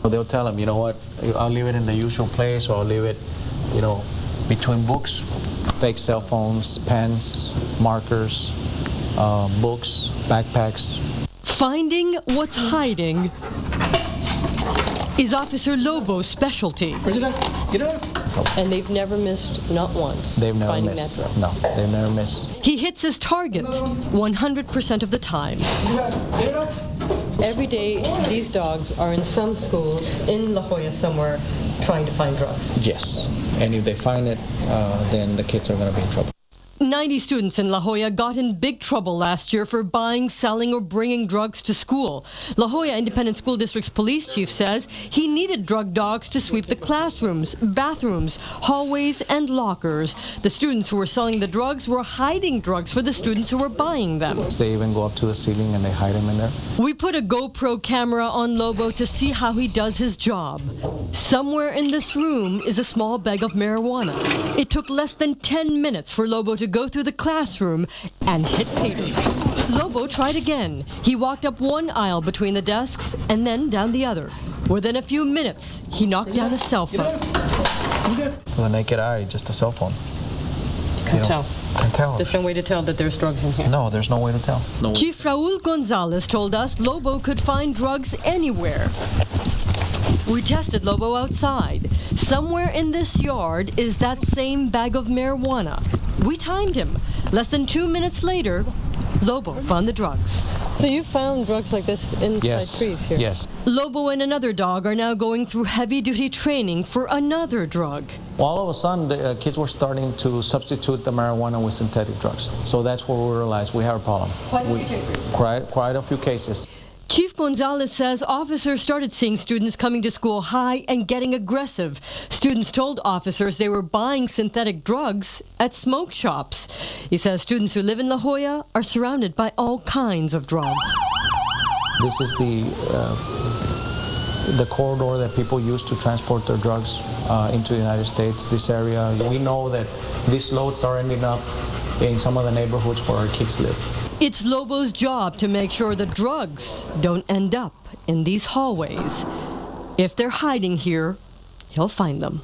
They'll tell them, you know what, I'll leave it in the usual place, or I'll leave it, you know, between books, fake cell phones, pens, markers, books, backpacks. Finding what's hiding is Officer Lobo's specialty. And they've never missed, not once, They've never finding missed. that drug. No, they've never missed. He hits his target 100% of the time. Every day, these dogs are in some schools in La Jolla somewhere trying to find drugs. Yes, and if they find it, then the kids are going to be in trouble. 90 students in La Jolla got in big trouble last year for buying, selling, or bringing drugs to school. La Jolla Independent School District's police chief says he needed drug dogs to sweep the classrooms, bathrooms, hallways, and lockers. The students who were selling the drugs were hiding drugs for the students who were buying them. They even go up to the ceiling and they hide them in there. We put a GoPro camera on Lobo to see how he does his job. Somewhere in this room is a small bag of marijuana. It took less than 10 minutes for Lobo to go through the classroom and hit pay dirt. Lobo tried again. He walked up one aisle between the desks and then down the other. Within a few minutes, he knocked down a cell phone. With the naked eye, just a cell phone. You can't tell. Can't tell. There's no way to tell that there's drugs in here. No, there's no way to tell. No. Chief Raul Gonzalez told us Lobo could find drugs anywhere. We tested Lobo outside. Somewhere in this yard is that same bag of marijuana. We timed him. Less than 2 minutes later, Lobo found the drugs. So you found drugs like this inside trees here? Yes. Lobo and another dog are now going through heavy-duty training for another drug. All of a sudden, the kids were starting to substitute the marijuana with synthetic drugs. So that's where we realized we have a problem. Quite a few cases. Chief Gonzalez says officers started seeing students coming to school high and getting aggressive. Students told officers they were buying synthetic drugs at smoke shops. He says students who live in La Jolla are surrounded by all kinds of drugs. This is the corridor that people use to transport their drugs into the United States, this area. We know that these loads are ending up in some of the neighborhoods where our kids live. It's Lobo's job to make sure the drugs don't end up in these hallways. If they're hiding here, he'll find them.